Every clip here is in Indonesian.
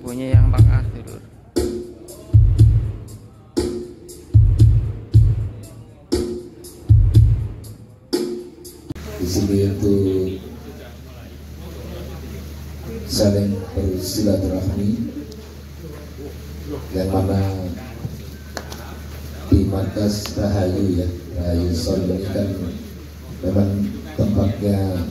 bunyi yang tengah dulu. Di sini itu saling bersilaturahmi, yang mana di markas Rahayu ya, Rahayu Sol ini kan memang tempatnya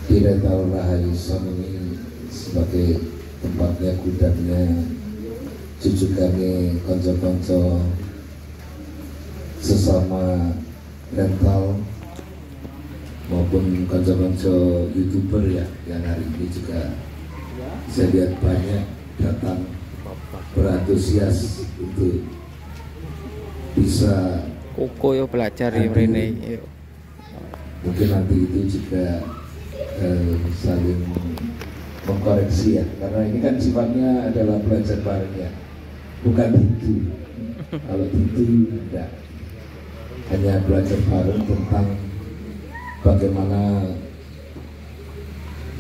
tidak tahu Rahayu Sol ini sebagai tempatnya gudangnya cucu kami, konco-konco sesama rental maupun konco-konco YouTuber ya, yang hari ini juga saya lihat banyak datang berantusias untuk bisa Koko yo belajar ya Rene. Mungkin nanti itu juga saling mengkoreksi ya, karena ini kan sifatnya adalah belajar bareng ya, bukan itu. Kalau itu enggak, hanya belajar bareng tentang bagaimana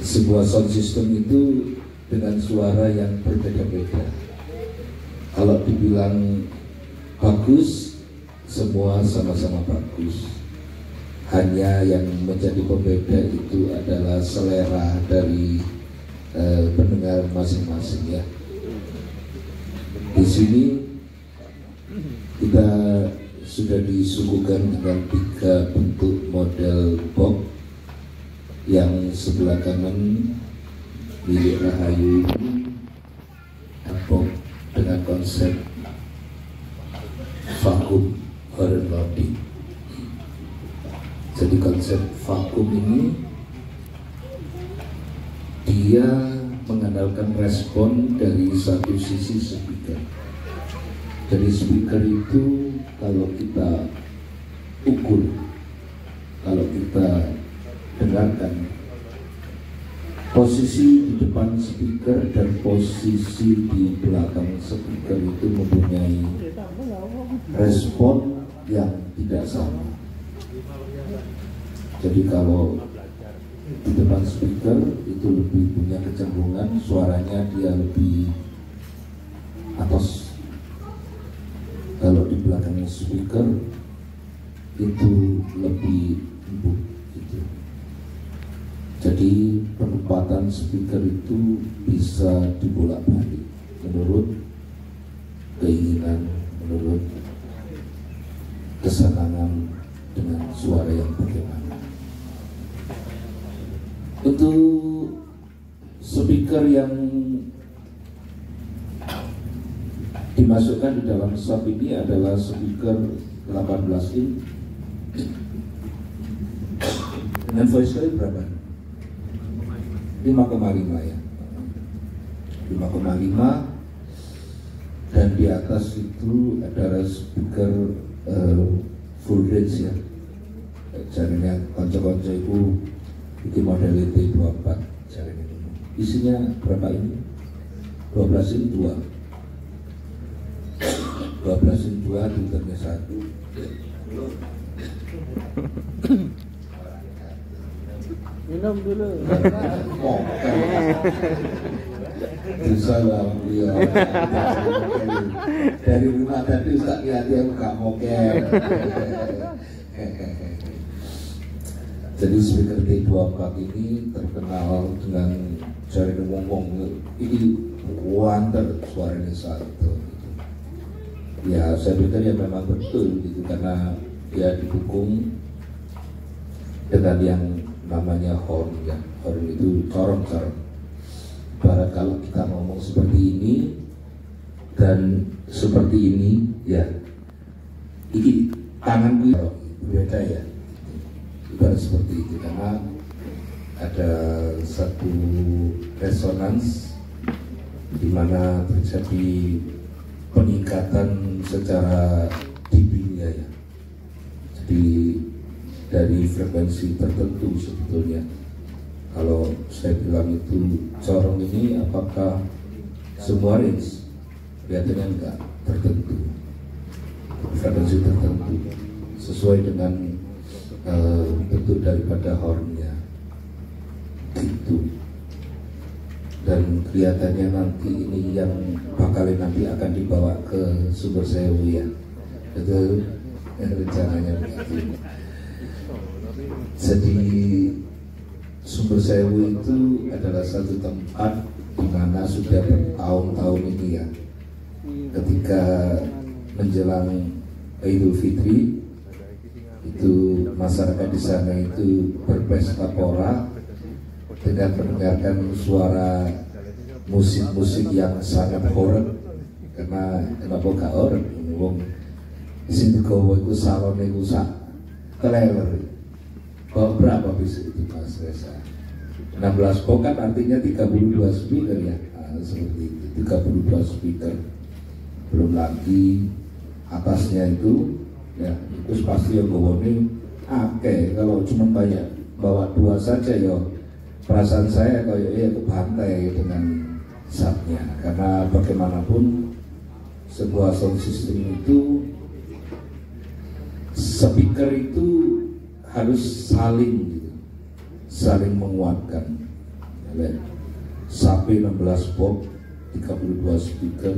sebuah sound system itu dengan suara yang berbeda-beda. Kalau dibilang bagus, semua sama-sama bagus. Hanya yang menjadi pembeda itu adalah selera dari pendengar masing-masing ya. Di sini kita sudah disuguhkan dengan 3 bentuk model box. Yang sebelah kanan milik Rahayu box dengan konsep vakum horror loading. Jadi konsep vakum ini dia mengandalkan respon dari satu sisi speaker. Jadi speaker itu kalau kita ukur, kalau kita dengarkan, posisi di depan speaker dan posisi di belakang speaker itu mempunyai respon yang tidak sama. Jadi kalau di depan speaker itu lebih punya kecenderungan suaranya dia lebih atas. Kalau di belakang speaker itu lebih empuk gitu. Jadi penempatan speaker itu bisa dibolak-balik menurut keinginan, menurut kesenangan dengan suara yang bagaimana. Untuk speaker yang dimasukkan di dalam shop ini adalah speaker 18 in dengan voice coil berapa? 5,5 ya, 5,5, dan di atas itu adalah speaker full range ya. Jaringan konco-konco itu bikin model T24 jaringan ini. Isinya berapa ini? 12 in 2. 12 in 2, filternya 1. Minum dulu. Bisa lah beliau. Dari rumah tadi Ustaz Yati aku gak mokel. Jadi speaker T24 ini terkenal dengan jaringan ngomong ini wonder suaranya satu. Ya saya pikir ya memang betul gitu, karena dia didukung dengan yang namanya horn ya. Horn itu corong-corong. Barat kalau kita ngomong seperti ini dan seperti ini ya, ini tanganku beda ya, ibarat seperti itu, karena ada satu resonans di mana terjadi peningkatan secara dB-nya ya. Jadi dari frekuensi tertentu sebetulnya. Kalau saya bilang itu corong ini apakah semua range? Kelihatannya enggak, tertentu. frekuensi tertentu sesuai dengan bentuk daripada hornnya gitu. Dan kelihatannya nanti ini yang bakal nanti akan dibawa ke Sumber Sewu ya, itu rencananya begitu. Jadi Sumber Sewu itu adalah satu tempat di mana sudah bertahun-tahun ini ya, ketika menjelang Idul Fitri itu masyarakat di sana itu berpesta pora dengan mendengarkan suara musik-musik yang sangat horor. Karena kenapa gak horor? Wong sing digawa iku salone iku sak keleler. Kok berapa bisa itu Mas Reza? 16 box kan artinya 32 speaker ya. Nah, seperti itu 32 speaker. Belum lagi atasnya itu ya, itu pasti yang gawone akeh. Kalau cuma banyak bawa 2 saja ya perasaan saya kayaknya itu bantai dengan subnya, karena bagaimanapun sebuah sound system itu speaker itu harus saling gitu, saling menguatkan. Sampai 16 box 32 speaker,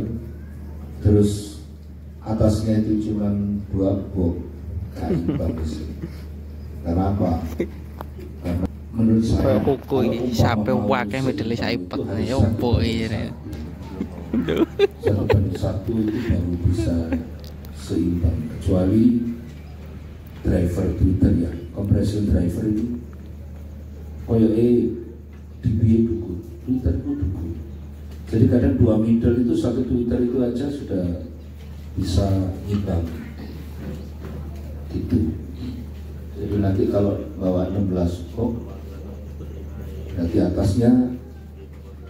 terus atasnya itu cuma 2 box kain bagus. Karena apa? Karena menurut saya kuku ini sampai wakil medali iPad ya opo ini. Satu itu baru bisa seimbang, kecuali driver Twitter ya, compression driver itu DBA dulu, Twitter itu dulu. Jadi kadang 2 middle itu satu Twitter itu aja sudah bisa nyimbang gitu. Jadi nanti kalau bawa 16 box nanti atasnya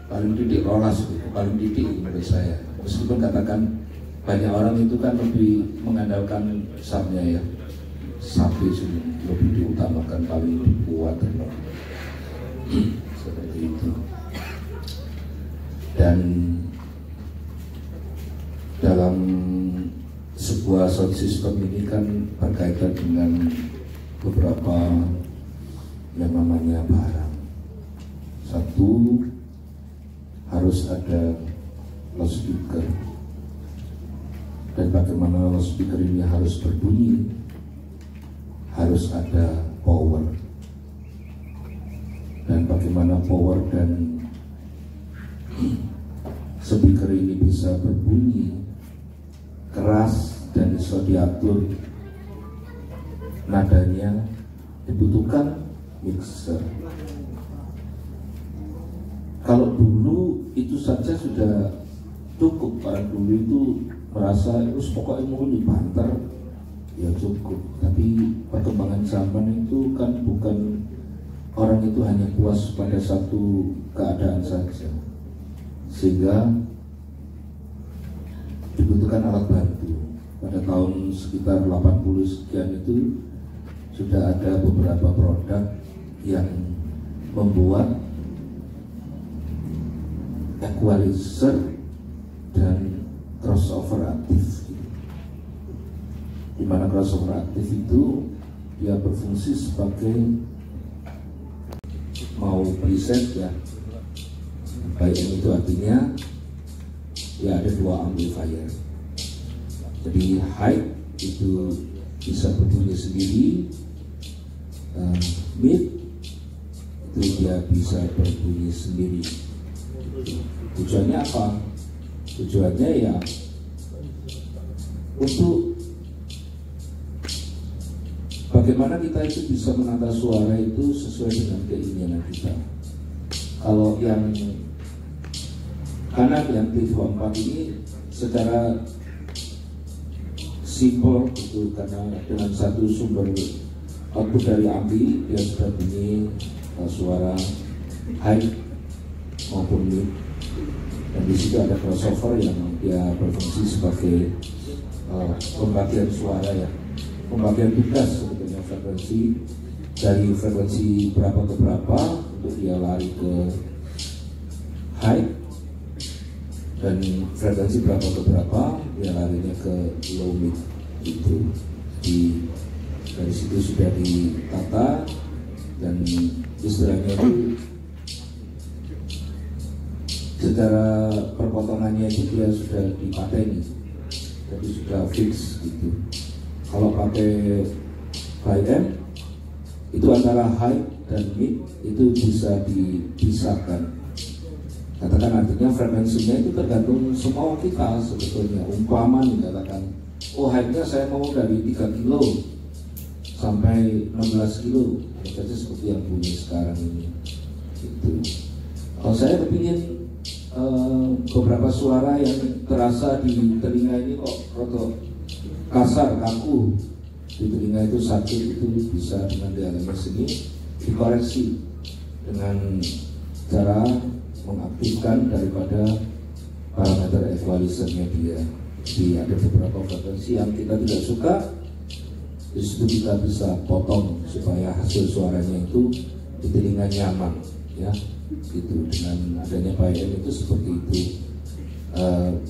paling titik rolas, paling titik menurut saya. Meskipun katakan banyak orang itu kan lebih mengandalkan subnya ya, sampai lebih diutamakan paling kuat seperti itu. Dan dalam sebuah sound system ini kan berkaitan dengan beberapa yang namanya barang. Satu, harus ada loudspeaker, dan bagaimana loudspeaker ini harus berbunyi, harus ada power, dan bagaimana power dan speaker ini bisa berbunyi keras dan bisa diatur nadanya, dibutuhkan mixer. Kalau dulu itu saja sudah cukup, orang dulu itu merasa terus pokoknya mau dibanter ya cukup. Tapi perkembangan zaman itu kan bukan orang itu hanya puas pada satu keadaan saja, sehingga dibutuhkan alat bantu. Pada tahun sekitar 80 sekian itu sudah ada beberapa produk yang membuat equalizer dan crossover aktif. Di mana crossover aktif itu dia berfungsi sebagai mau preset ya, baik itu artinya ya ada 2 amplifier. Jadi high itu bisa berbunyi sendiri, mid itu dia bisa berbunyi sendiri. Tujuannya apa? Tujuannya ya untuk bagaimana kita itu bisa menata suara itu sesuai dengan keinginan kita. Kalau yang kanan yang T24 ini secara simple itu, karena dengan satu sumber output dari ampli dia sudah bunyi suara high maupun mid, dan di situ ada crossover yang dia berfungsi sebagai pembagian suara ya, pembagian tugas sebetulnya, frekuensi dari frekuensi berapa ke berapa untuk dia lari ke high, dan frekuensi berapa ke berapa dia larinya ke low mid. itu dari situ sudah ditata dan istilahnya itu secara perpotongannya itu dia sudah dipateni, jadi sudah fix gitu. Kalau pakai high end itu antara high dan mid itu bisa dipisahkan. Katakan artinya frekuensinya itu tergantung semua kita sebetulnya. Umpama dikatakan, oh high-nya saya mau dari 3 kilo sampai 16 kilo, saja seperti yang bunyi sekarang ini. Gitu. Kalau saya kepingin beberapa suara yang terasa di telinga ini kok rotok kasar, kaku, di telinga itu sakit, itu bisa dengan dialami sini dikoreksi dengan cara mengaktifkan daripada parameter equalizernya dia. Jadi ada beberapa frekuensi yang kita tidak suka, di situ kita bisa potong supaya hasil suaranya itu di telinga nyaman, ya. Gitu, dengan adanya PAM itu seperti itu.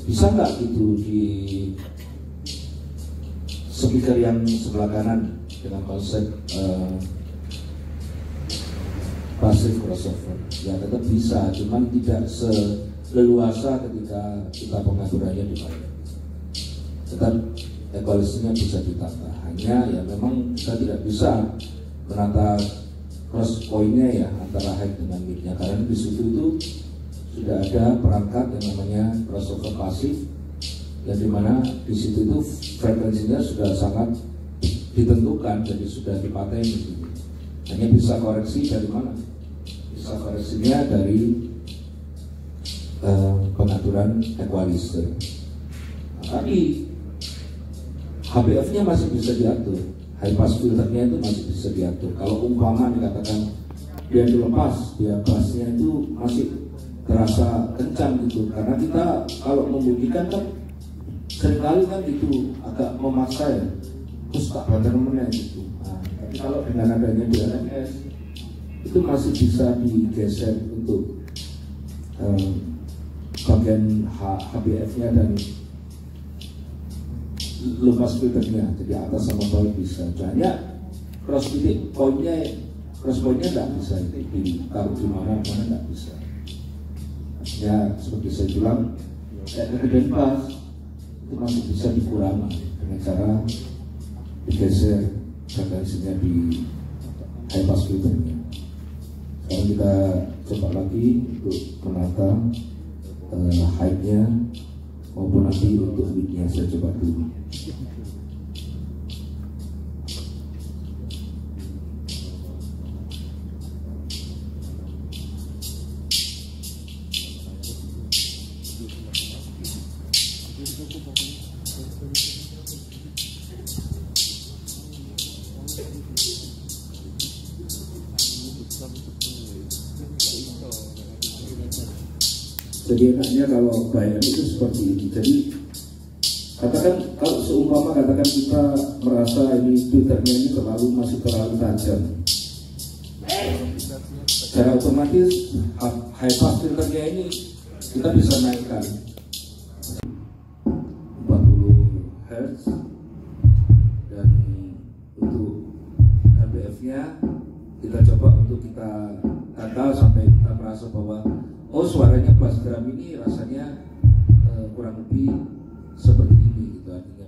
Bisa nggak itu di speaker yang sebelah kanan dengan konsep passive crossover? Ya tetap bisa, cuman tidak seleluasa ketika kita pengaturannya di PAM. Tetap equalizernya bisa ditata, hanya ya memang kita tidak bisa menata cross point-nya ya antara high dengan mid-nya, karena di situ itu sudah ada perangkat yang namanya crossover pasif, yang dimana di situ itu frekuensinya sudah sangat ditentukan, jadi sudah dipateni gitu. Hanya bisa koreksi dari mana? Bisa koreksinya dari pengaturan equalizer. Nah, tadi HPF-nya masih bisa diatur, high pass filternya itu masih bisa diatur. Kalau umpama dikatakan dia dilepas, dia bassnya itu masih terasa kencang gitu, karena kita kalau membunyikan kan seringkali kan itu agak memaksa ya, terus tak benar-benar gitu. Nah, tapi kalau dengan adanya DRMS itu masih bisa digeser untuk bagian HPF-nya dan low pass filternya, jadi atas sama bawah bisa. Hanya cross point-nya tidak bisa ditaruh di mana-mana, tidak bisa. Ya seperti saya bilang, kegedean bass itu masih bisa dikurangi dengan cara digeser frekuensinya di high pass filternya. Sekarang kita coba lagi untuk menata high-nya maupun nanti untuk mid-nya, saya coba dulu. Jadi enaknya kalau bayar itu seperti ini. Jadi katakan kalau seumpama katakan kita merasa ini filternya ini masih terlalu tajam, secara otomatis high pass filternya ini kita bisa naikkan 40 Hz, dan untuk RPF-nya kita coba untuk kita tata sampai kita merasa bahwa oh suaranya bass drum ini rasanya kurang lebih seperti ini gitu, artinya